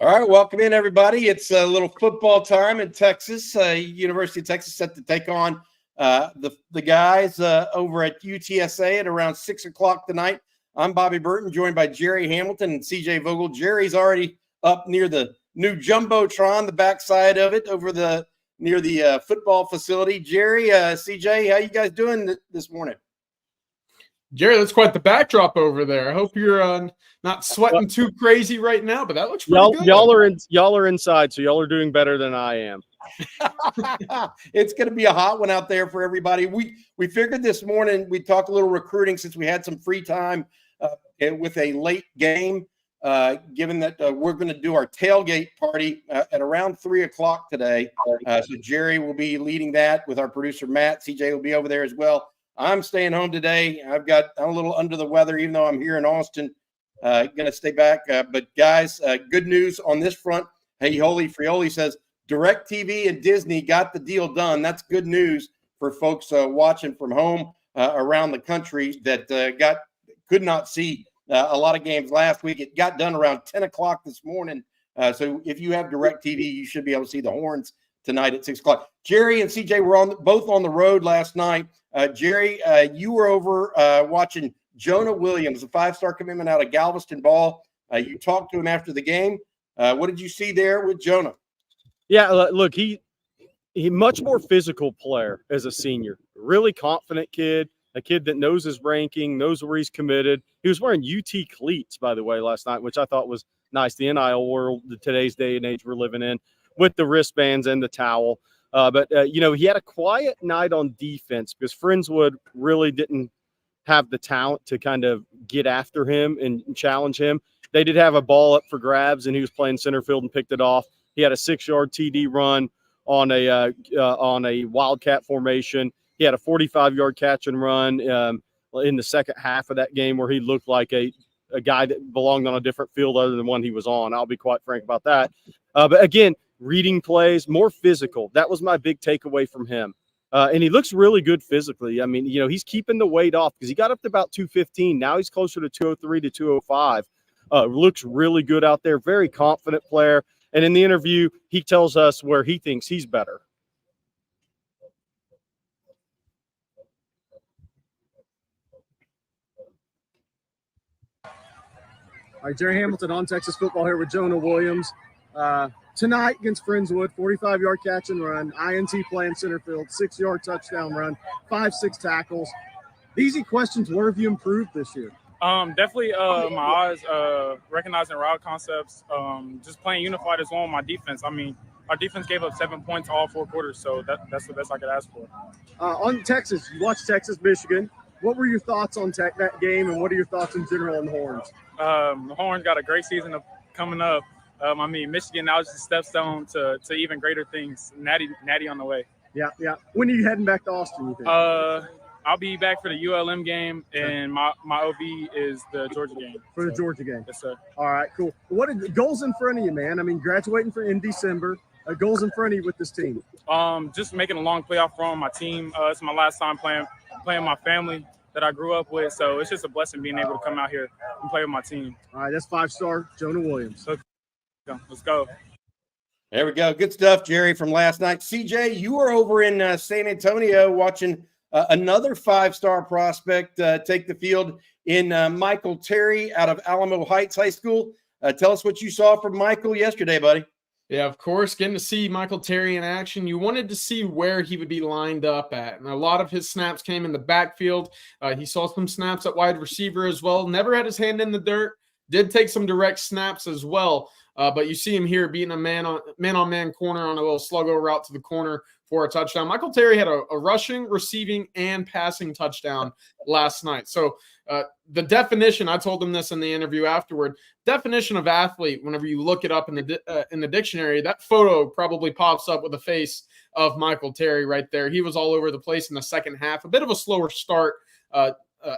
All right, welcome in, everybody. It's a little football time in Texas. University of Texas set to take on the guys over at UTSA at around 6 o'clock tonight. I'm Bobby Burton, joined by Jerry Hamilton and CJ Vogel. Jerry's already up near the new Jumbotron, the backside of it, over near the football facility. Jerry, CJ, how you guys doing this morning? Jerry, that's quite the backdrop over there. I hope you're not sweating too crazy right now, but that looks pretty good. Y'all are inside, so y'all are doing better than I am. It's going to be a hot one out there for everybody. We figured this morning we'd talk a little recruiting since we had some free time with a late game, given that we're going to do our tailgate party at around 3 o'clock today. So Jerry will be leading that with our producer, Matt. CJ will be over there as well. I'm staying home today. I'm a little under the weather, even though I'm here in Austin. Going to stay back. But guys, good news on this front. Hey, Holy Frioli says DirecTV and Disney got the deal done. That's good news for folks watching from home around the country that could not see a lot of games last week. It got done around 10 o'clock this morning. So if you have DirecTV, you should be able to see the Horns tonight at 6 o'clock. Jerry and CJ were both on the road last night. Jerry, you were over watching Jonah Williams, a 5-star commitment out of Galveston Ball. You talked to him after the game. What did you see there with Jonah? Yeah, look, he much more physical player as a senior. Really confident kid, a kid that knows his ranking, knows where he's committed. He was wearing UT cleats, by the way, last night, which I thought was nice. The NIL world, today's day and age we're living in, with the wristbands and the towel. But he had a quiet night on defense because Friendswood really didn't have the talent to kind of get after him and challenge him. They did have a ball up for grabs, and he was playing center field and picked it off. He had a 6-yard TD run on a wildcat formation. He had a 45-yard catch and run in the second half of that game where he looked like a guy that belonged on a different field other than one he was on. I'll be quite frank about that. But again, reading plays, more physical. That was my big takeaway from him. And he looks really good physically. I mean, he's keeping the weight off because he got up to about 215. Now he's closer to 203 to 205. Looks really good out there. Very confident player. And in the interview, he tells us where he thinks he's better. All right, Jerry Hamilton on Texas football here with Jonah Williams. Tonight against Friendswood, 45-yard catch and run, INT playing center field, 6-yard touchdown run, 5-6 tackles. Easy questions, where have you improved this year? Definitely my eyes, recognizing route concepts, just playing unified as well on my defense. I mean, our defense gave up 7 points all 4 quarters, so that's the best I could ask for. On Texas, you watched Texas, Michigan. What were your thoughts on that game, and what are your thoughts in general on the Horns? The Horns got a great season coming up. I mean, Michigan now is just a stepstone to even greater things. Natty on the way. Yeah. When are you heading back to Austin, you think? I'll be back for the ULM game, and my OB is the Georgia game. For the Georgia game? Yes, sir. All right, cool. What are the goals in front of you, man? I mean, graduating in December. Goals in front of you with this team? Just making a long playoff run on my team. It's my last time playing my family that I grew up with, so it's just a blessing being able to come out here and play with my team. All right, that's 5-star Jonah Williams. Let's go. There we go. Good stuff, Jerry, from last night. CJ, you were over in San Antonio watching another 5-star prospect take the field in Michael Terry out of Alamo Heights High School. Tell us what you saw from Michael yesterday, buddy. Yeah, of course, getting to see Michael Terry in action. You wanted to see where he would be lined up at. And a lot of his snaps came in the backfield. He saw some snaps at wide receiver as well. Never had his hand in the dirt. Did take some direct snaps as well. But you see him here being a man-on-man corner on a little sluggo route to the corner for a touchdown. Michael Terry had a rushing, receiving, and passing touchdown last night. So the definition, I told him this in the interview afterward, definition of athlete, whenever you look it up in the dictionary, that photo probably pops up with the face of Michael Terry right there. He was all over the place in the second half. A bit of a slower start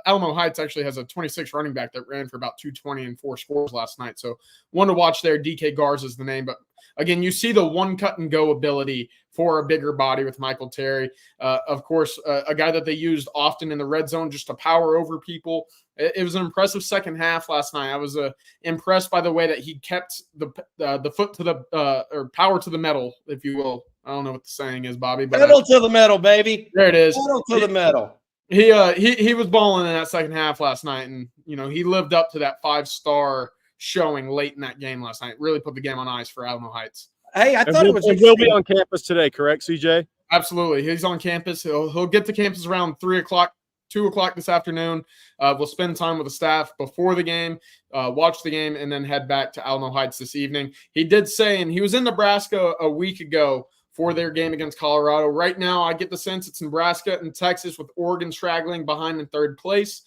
Alamo Heights actually has a 26 running back that ran for about 220 and 4 scores last night. So one to watch there. DK Garza is the name. But again, you see the one cut and go ability for a bigger body with Michael Terry. Of course, a guy that they used often in the red zone just to power over people. It was an impressive second half last night. I was impressed by the way that he kept the foot to the or power to the metal, if you will. I don't know what the saying is, Bobby. But Metal to the metal, baby. there it is. Metal to the metal. He was balling in that second half last night, and he lived up to that 5-star showing late in that game last night. Really put the game on ice for Alamo Heights. Hey, I thought it was. Will be on campus today, correct, CJ? Absolutely, he's on campus. He'll get to campus around 3 o'clock, 2 o'clock this afternoon. We'll spend time with the staff before the game, watch the game, and then head back to Alamo Heights this evening. He did say, and he was in Nebraska a week ago for their game against Colorado. Right now, I get the sense it's Nebraska and Texas with Oregon straggling behind in third place.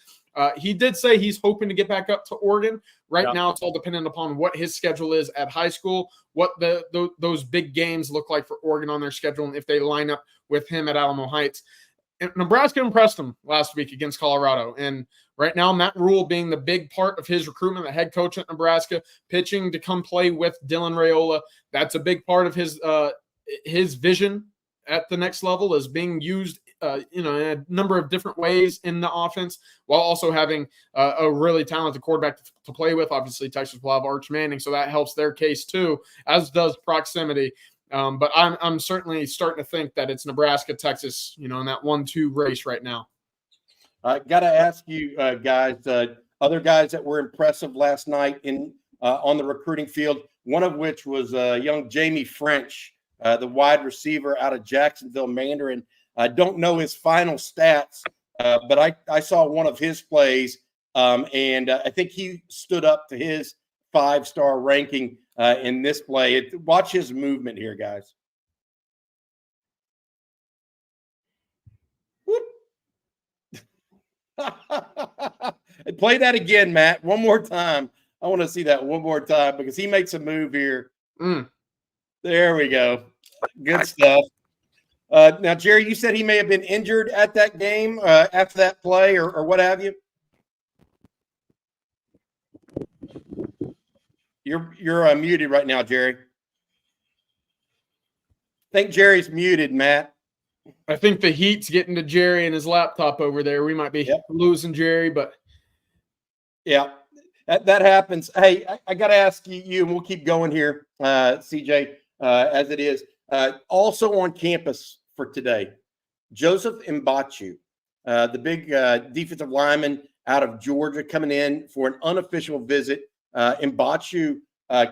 He did say he's hoping to get back up to Oregon. Right now, it's all dependent upon what his schedule is at high school, what those big games look like for Oregon on their schedule, and if they line up with him at Alamo Heights. And Nebraska impressed him last week against Colorado. And right now, Matt Rule being the big part of his recruitment, the head coach at Nebraska, pitching to come play with Dylan Raiola. That's a big part of his vision at the next level is being used in a number of different ways in the offense, while also having a really talented quarterback to play with. Obviously, Texas will have Arch Manning, so that helps their case too, as does proximity. But I'm certainly starting to think that it's Nebraska, Texas, in that 1-2 race right now. I got to ask you guys, other guys that were impressive last night on the recruiting field, one of which was young Jamie French, the wide receiver out of Jacksonville Mandarin. I don't know his final stats, but I saw one of his plays, and I think he stood up to his 5-star ranking in this play. Watch his movement here, guys. Play that again, Matt, one more time. I want to see that one more time because he makes a move here. There we go. Good stuff. Now, Jerry, you said he may have been injured at that game after that play or what have you. You're muted right now, Jerry. I think Jerry's muted, Matt. I think the heat's getting to Jerry and his laptop over there. We might be losing Jerry, but yeah, that happens. Hey, I got to ask you, and we'll keep going here, CJ, as it is. Also on campus for today, Joseph Mbachu, the big defensive lineman out of Georgia, coming in for an unofficial visit. Mbachu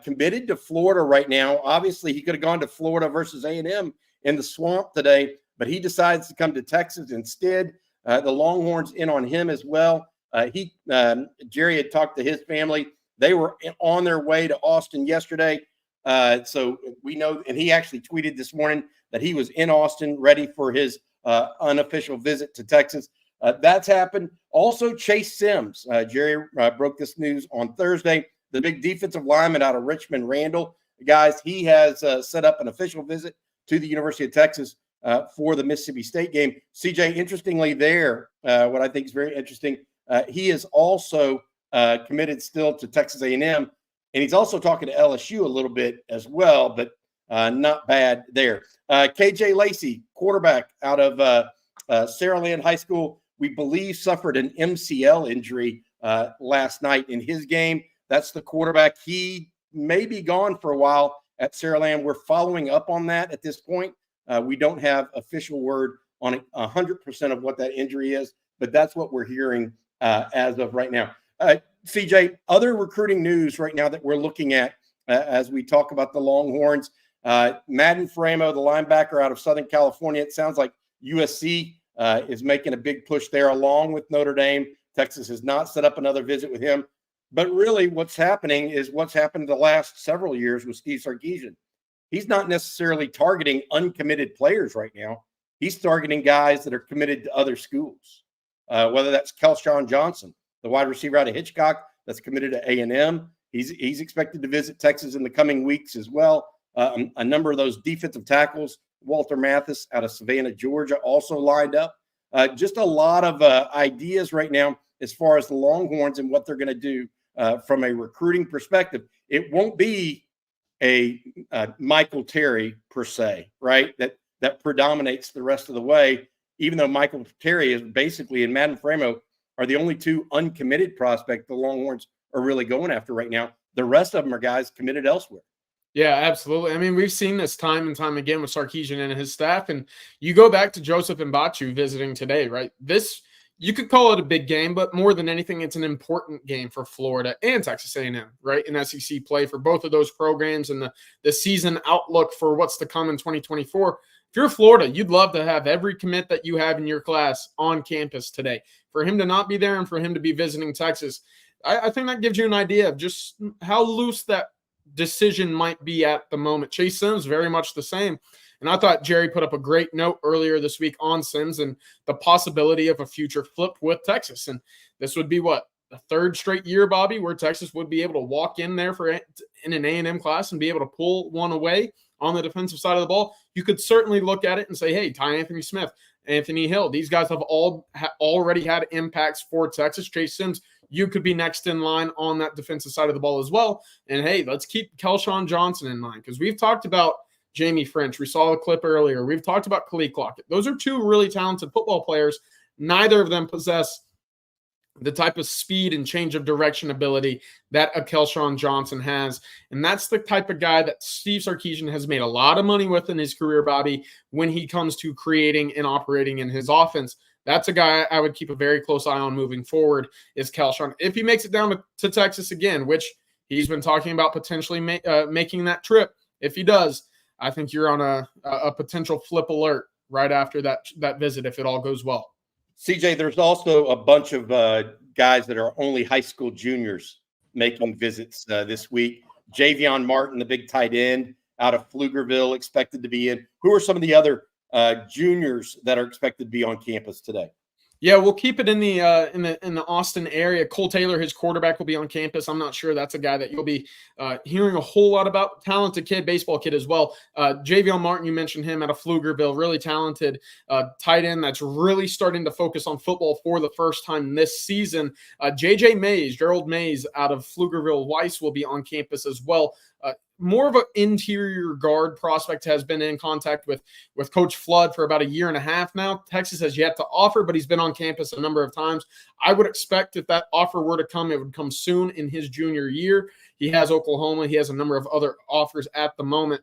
committed to Florida right now. Obviously, he could have gone to Florida versus A&M in the swamp today, but he decides to come to Texas instead. The Longhorns in on him as well. Jerry had talked to his family. They were on their way to Austin yesterday. So we know, and he actually tweeted this morning that he was in Austin ready for his unofficial visit to Texas. That's happened. Also, Chase Sims. Jerry broke this news on Thursday. The big defensive lineman out of Richmond, Randall. Guys, he has set up an official visit to the University of Texas for the Mississippi State game. CJ, interestingly there, what I think is very interesting, he is also committed still to Texas A&M, and he's also talking to LSU a little bit as well, but not bad there. KJ Lacey, quarterback out of Saraland High School, we believe suffered an MCL injury last night in his game. That's the quarterback. He may be gone for a while at Saraland. We're following up on that at this point. We don't have official word on 100% of what that injury is, but that's what we're hearing as of right now. CJ, other recruiting news right now that we're looking at as we talk about the Longhorns. Madden Framo, the linebacker out of Southern California, it sounds like USC is making a big push there along with Notre Dame. Texas has not set up another visit with him. But really what's happening is what's happened the last several years with Steve Sarkisian. He's not necessarily targeting uncommitted players right now. He's targeting guys that are committed to other schools, whether that's Kelshawn Johnson, the wide receiver out of Hitchcock that's committed to A&M. He's expected to visit Texas in the coming weeks as well. A number of those defensive tackles, Walter Mathis out of Savannah, Georgia, also lined up. Just a lot of ideas right now as far as the Longhorns and what they're going to do from a recruiting perspective. It won't be a Michael Terry per se, right? That predominates the rest of the way, even though Michael Terry is basically, and Madden Framo are the only two uncommitted prospects the Longhorns are really going after right now. The rest of them are guys committed elsewhere. Yeah, absolutely. I mean, we've seen this time and time again with Sarkisian and his staff. And you go back to Joseph Mbachu visiting today, right? This, you could call it a big game, but more than anything, it's an important game for Florida and Texas A&M, right? In SEC play for both of those programs and the season outlook for what's to come in 2024. If you're Florida, you'd love to have every commit that you have in your class on campus today. For him to not be there and for him to be visiting Texas, I think that gives you an idea of just how loose that decision might be at the moment. Chase Sims, very much the same. And I thought Jerry put up a great note earlier this week on Sims and the possibility of a future flip with Texas. And this would be what, the third straight year, Bobby, where Texas would be able to walk in there in an A&M class and be able to pull one away on the defensive side of the ball. You could certainly look at it and say, hey, Ty Anthony Smith, Anthony Hill, these guys have already had impacts for Texas. Chase Sims, you could be next in line on that defensive side of the ball as well. And, hey, let's keep Kelshawn Johnson in mind because we've talked about Jamie French. We saw the clip earlier. We've talked about Khalid Lockett. Those are two really talented football players. Neither of them possess the type of speed and change of direction ability that a Kelshawn Johnson has. And that's the type of guy that Steve Sarkisian has made a lot of money with in his career, Bobby, when he comes to creating and operating in his offense. That's a guy I would keep a very close eye on moving forward is Kelshawn. If he makes it down to Texas again, which he's been talking about potentially making that trip, if he does, I think you're on a potential flip alert right after that visit if it all goes well. CJ, there's also a bunch of guys that are only high school juniors making visits this week. Javion Martin, the big tight end out of Pflugerville, expected to be in. Who are some of the other juniors that are expected to be on campus today? Yeah, we'll keep it in the Austin area. Cole Taylor, his quarterback, will be on campus. I'm not sure that's a guy that you'll be hearing a whole lot about. Talented kid, baseball kid as well. Javion Martin, you mentioned him out of Pflugerville, really talented tight end that's really starting to focus on football for the first time this season. Gerald Mays out of Pflugerville Weiss will be on campus as well. More of an interior guard prospect, has been in contact with Coach Flood for about a year and a half now. Texas has yet to offer, but he's been on campus a number of times. I would expect if that offer were to come, it would come soon in his junior year. He has Oklahoma. He has a number of other offers at the moment.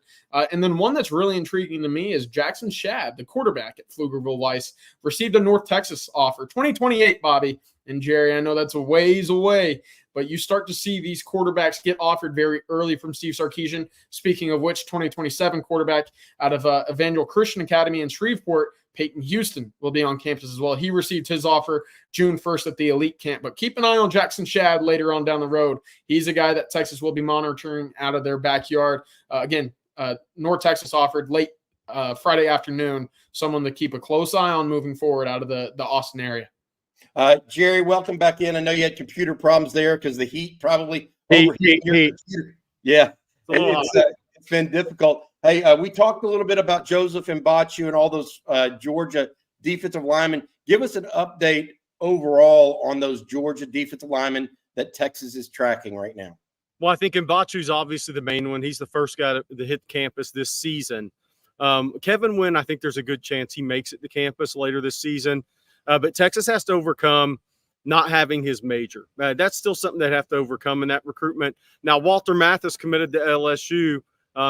And then one that's really intriguing to me is Jackson Shadd, the quarterback at Pflugerville Weiss, received a North Texas offer. 2028, Bobby and Jerry, I know that's a ways away, but you start to see these quarterbacks get offered very early from Steve Sarkisian. Speaking of which, 2027 quarterback out of Evangel Christian Academy in Shreveport, Peyton Houston, will be on campus as well. He received his offer June 1st at the elite camp. But keep an eye on Jackson Shadd later on down the road. He's a guy that Texas will be monitoring out of their backyard. North Texas offered late Friday afternoon, someone to keep a close eye on moving forward out of the Austin area. Jerry, welcome back in. I know you had computer problems there because the heat probably Heat. Yeah, it's been difficult. Hey, we talked a little bit about Joseph Mbachu and all those Georgia defensive linemen. Give us an update overall on those Georgia defensive linemen that Texas is tracking right now. Well, I think Mbachu's obviously the main one. He's the first guy to hit campus this season. Kevin Wynn, I think there's a good chance he makes it to campus later this season. But Texas has to overcome not having his major. That's still something they have to overcome in that recruitment. Now, Walter Mathis committed to LSU.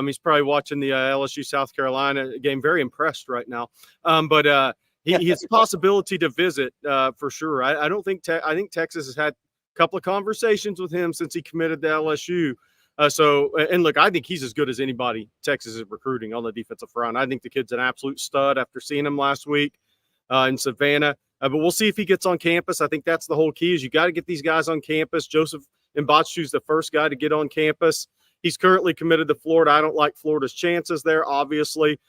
He's probably watching the LSU South Carolina game, very impressed right now. But he has the possibility to visit for sure. I think Texas has had a couple of conversations with him since he committed to LSU. Look, I think he's as good as anybody Texas is recruiting on the defensive front. I think the kid's an absolute stud after seeing him last week in Savannah. But we'll see if he gets on campus. I think that's the whole key is you got to get these guys on campus. Joseph Mbachu's the first guy to get on campus. He's currently committed to Florida. I don't like Florida's chances there, obviously.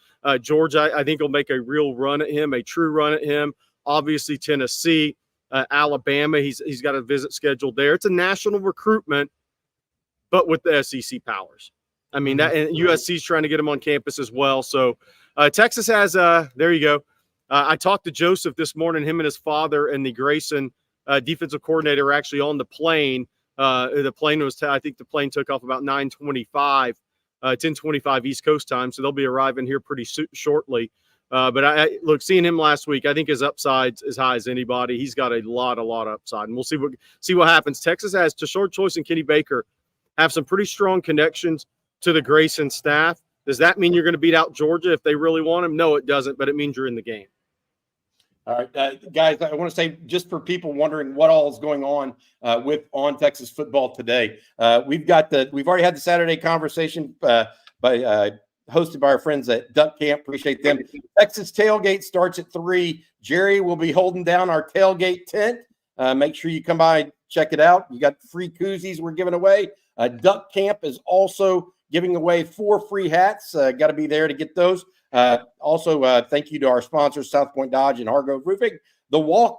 Georgia, I think, will make a real run at him, a true run at him. Obviously, Tennessee, Alabama, he's got a visit scheduled there. It's a national recruitment, but with the SEC powers. I mean, and USC's trying to get him on campus as well. So Texas has, there you go. I talked to Joseph this morning. Him and his father and the Grayson defensive coordinator were actually on the plane. The plane was, I think the plane took off about 9:25, 10:25 East Coast time. So they'll be arriving here pretty shortly. But I look, seeing him last week, I think his upside's as high as anybody. He's got a lot of upside, and we'll see what happens. Texas has Tashard Choice and Kenny Baker have some pretty strong connections to the Grayson staff. Does that mean you're going to beat out Georgia if they really want him? No, it doesn't, but it means you're in the game. All right, guys, I want to say, just for people wondering what all is going on with On Texas Football today, we've already had the Saturday conversation hosted by our friends at Duck Camp. Appreciate them. Texas tailgate starts at 3. Jerry will be holding down our tailgate tent. Make sure you come by, check it out. You got free koozies we're giving away. Duck Camp is also giving away 4 free hats. Got to be there to get those. Also, thank you to our sponsors, South Point Dodge and Hargrove Roofing. The Watch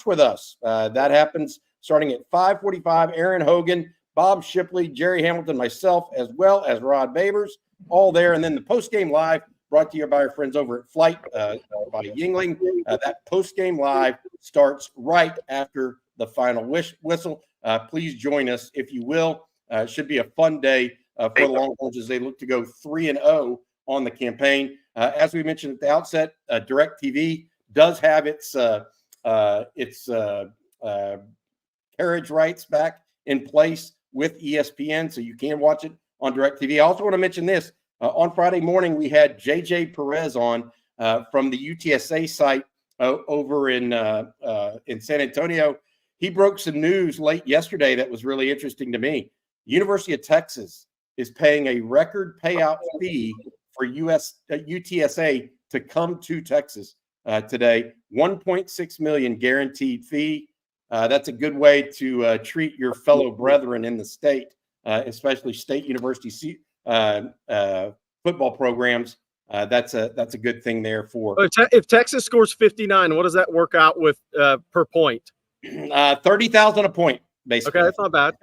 with Us, that happens starting at 5:45. Aaron Hogan, Bob Shipley, Jerry Hamilton, myself, as well as Rod Babers, all there. And then the post-game live brought to you by our friends over at Flight by Yingling. That post-game live starts right after the final whistle. Please join us if you will. It should be a fun day for the Longhorns as they look to go 3-0 on the campaign. As we mentioned at the outset, DirecTV does have its carriage rights back in place with ESPN, so you can watch it on DirecTV. I also want to mention this. On Friday morning, we had JJ Perez on from the UTSA site over in San Antonio. He broke some news late yesterday that was really interesting to me. University of Texas is paying a record payout fee for UTSA to come to Texas today. $1.6 million guaranteed fee. That's a good way to treat your fellow brethren in the state, especially state university football programs. That's a good thing there for. If Texas scores 59, what does that work out with per point? 30,000 a point, basically. Okay, that's not bad.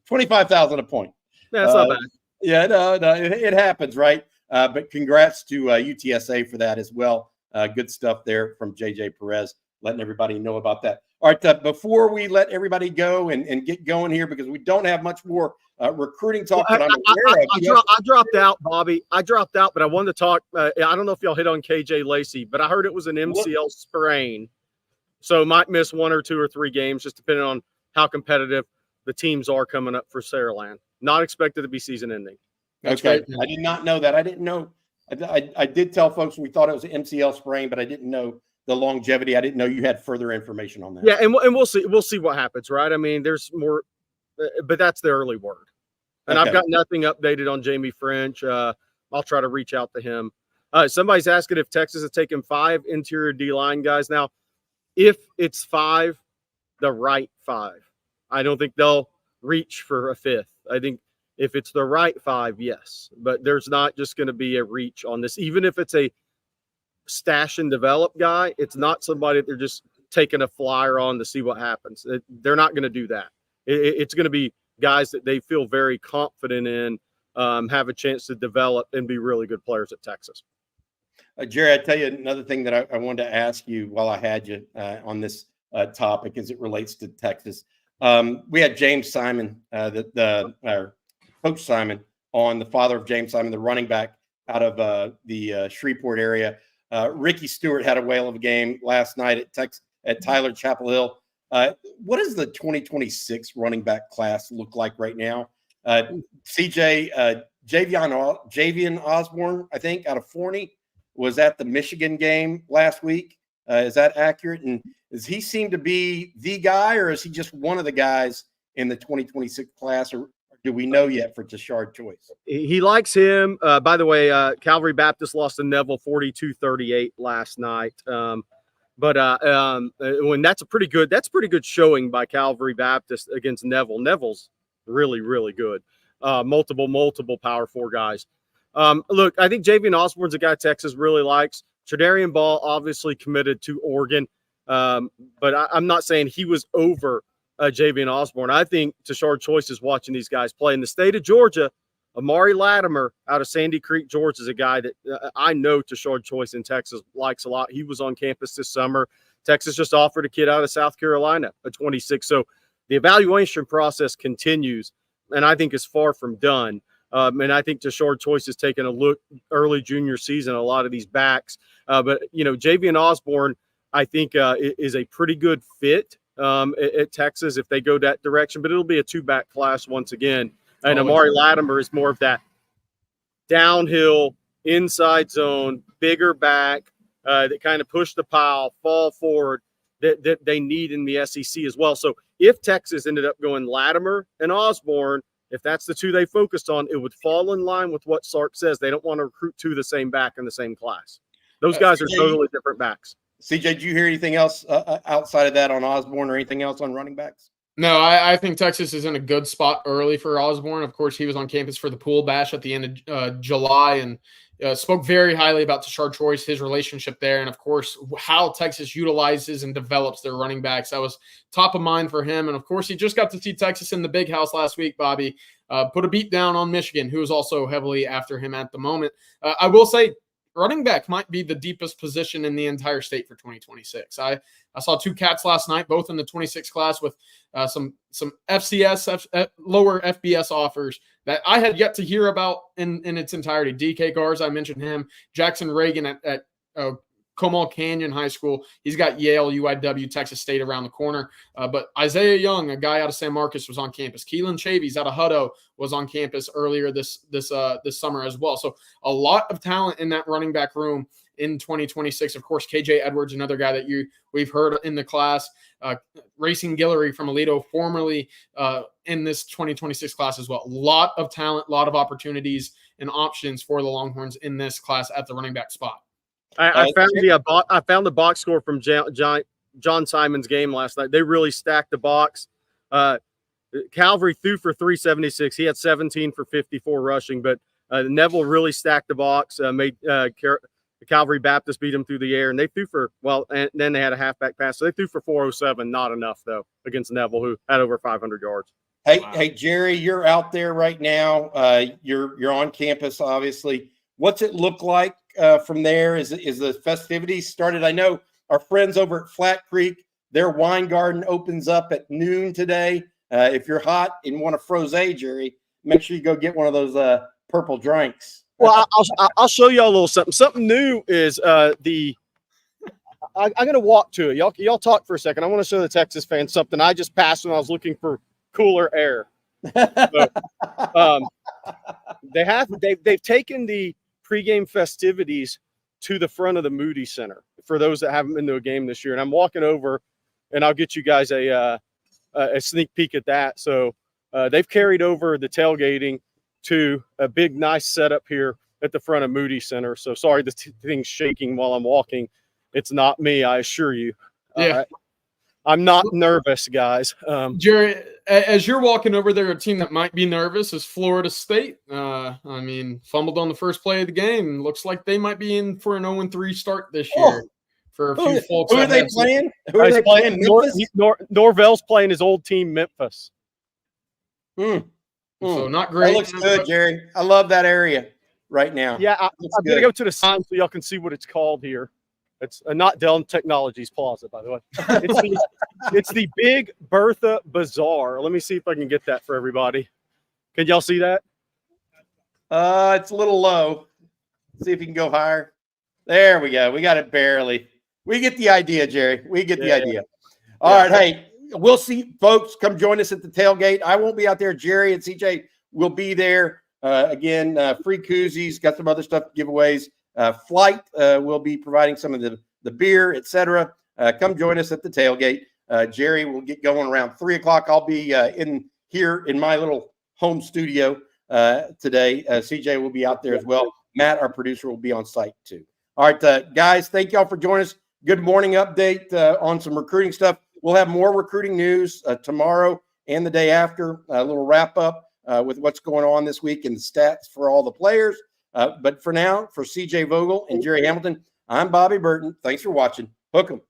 25,000 a point. Yeah, that's not bad. Yeah, no, it happens, right? But congrats to UTSA for that as well. Good stuff there from JJ Perez, letting everybody know about that. All right, before we let everybody go and get going here, because we don't have much more recruiting talk that I'm aware of. I dropped out, Bobby. I dropped out, but I wanted to talk. I don't know if y'all hit on KJ Lacey, but I heard it was an MCL sprain. So might miss 1 or 2 or 3 games, just depending on how competitive the teams are coming up for Saraland. Not expected to be season ending. Okay. I did not know that. I didn't know. I did tell folks we thought it was an MCL sprain, but I didn't know the longevity. I didn't know you had further information on that. Yeah, and we'll see. We'll see what happens, right? I mean, there's more, but that's the early word. And okay. I've got nothing updated on Jamie French. I'll try to reach out to him. Somebody's asking if Texas has taken 5 interior D-line guys. Now, if it's 5, the right 5, I don't think they'll reach for a 5th. I think if it's the right 5, yes. But there's not just going to be a reach on this. Even if it's a stash and develop guy, it's not somebody that they're just taking a flyer on to see what happens. They're not going to do that. It's going to be guys that they feel very confident in, have a chance to develop and be really good players at Texas. Jerry, I tell you another thing that I wanted to ask you while I had you on this topic as it relates to Texas. We had James Simon, Coach Simon, on, the father of James Simon, the running back out of the Shreveport area. Ricky Stewart had a whale of a game last night at Tyler Chapel Hill. What does the 2026 running back class look like right now? Javian Osborne, I think, out of Forney, was at the Michigan game last week. Is that accurate? And does he seem to be the guy, or is he just one of the guys in the 2026 class, or do we know yet for Tashard Choice? He likes him. By the way, Calvary Baptist lost to Neville 42-38 last night. But when that's pretty good showing by Calvary Baptist against Neville. Neville's really, really good. Multiple Power 4 guys. Look, I think Javian Osborne's a guy Texas really likes. Tredarian Ball obviously committed to Oregon, but I'm not saying he was over Javian Osborne. I think Tashard Choice is watching these guys play. In the state of Georgia, Amari Latimer out of Sandy Creek, Georgia, is a guy that I know Tashard Choice in Texas likes a lot. He was on campus this summer. Texas just offered a kid out of South Carolina, a 26. So the evaluation process continues, and I think is far from done. And I think Tashard Choice has taken a look early junior season, a lot of these backs. But, Javian Osborne, I think, is a pretty good fit at Texas if they go that direction. But it'll be a two-back class once again. And Amari Latimer is more of that downhill, inside zone, bigger back that kind of push the pile, fall forward that they need in the SEC as well. So if Texas ended up going Latimer and Osborne, if that's the two they focused on, it would fall in line with what Sark says. They don't want to recruit two the same back in the same class. Those guys are totally different backs. CJ, did you hear anything else outside of that on Osborne or anything else on running backs? No, I think Texas is in a good spot early for Osborne. Of course, he was on campus for the pool bash at the end of July and spoke very highly about Tashard Choice, his relationship there, and of course, how Texas utilizes and develops their running backs. That was top of mind for him. And of course, he just got to see Texas in the big house last week, Bobby, put a beat down on Michigan, who is also heavily after him at the moment. I will say, running back might be the deepest position in the entire state for 2026. I saw two cats last night, both in the 26 class with some FCS, lower FBS offers that I had yet to hear about in its entirety. DK Garza, I mentioned him. Jackson Reagan at Comal Canyon High School. He's got Yale, UIW, Texas State around the corner. But Isaiah Young, a guy out of San Marcos, was on campus. Keelan Chavies out of Hutto was on campus earlier this summer as well. So a lot of talent in that running back room in 2026. Of course, KJ Edwards, another guy that we've heard in the class. Racing Guillory from Aledo, formerly in this 2026 class as well. A lot of talent, a lot of opportunities and options for the Longhorns in this class at the running back spot. I found the box score from John Simon's game last night. They really stacked the box. Calvary threw for 376. He had 17 for 54 rushing, but Neville really stacked the box. Made Calvary Baptist beat him through the air, and they threw for and then they had a halfback pass. So they threw for 407. Not enough though against Neville, who had over 500 yards. Hey, Jerry, you're out there right now. You're on campus, obviously. What's it look like from there? Is the festivities started? I know our friends over at Flat Creek, their wine garden opens up at noon today. If you're hot and want a frosé, Jerry, make sure you go get one of those purple drinks. Well, I'll show you all a little something. Something new is I'm going to walk to it. Y'all talk for a second. I want to show the Texas fans something I just passed when I was looking for cooler air. So, they've taken the pregame festivities to the front of the Moody Center for those that haven't been to a game this year. And I'm walking over, and I'll get you guys a sneak peek at that. So they've carried over the tailgating to a big, nice setup here at the front of Moody Center. So sorry, the thing's shaking while I'm walking. It's not me, I assure you. Yeah. I'm not nervous, guys. Jerry, as you're walking over there, a team that might be nervous is Florida State. Fumbled on the first play of the game. Looks like they might be in for an 0-3 start this year. For a few folks. Who are they playing? Who are they playing? Norvell's playing his old team, Memphis. So not great. That looks good, Jerry. I love that area right now. Yeah, I'm going to go to the sign so y'all can see what it's called here. It's not Dell Technologies Plaza, by the way. It's the Big Bertha Bazaar. Let me see if I can get that for everybody. Can y'all see that? It's a little low. See if you can go higher. There we go. We got it barely. We get the idea, Jerry. We get the idea. All right. Hey, we'll see, folks. Come join us at the tailgate. I won't be out there. Jerry and CJ will be there. Again, free koozies, got some other stuff, giveaways. Flight will be providing some of the beer, etc. Come join us at the tailgate. Jerry will get going around 3 o'clock. I'll be in here in my little home studio today. CJ will be out there as well. Matt, our producer, will be on site too. All right, guys, thank y'all for joining us. Good morning update on some recruiting stuff. We'll have more recruiting news tomorrow and the day after. A little wrap up with what's going on this week and the stats for all the players. But for now, for CJ Vogel and Jerry Hamilton, I'm Bobby Burton. Thanks for watching. Hook 'em.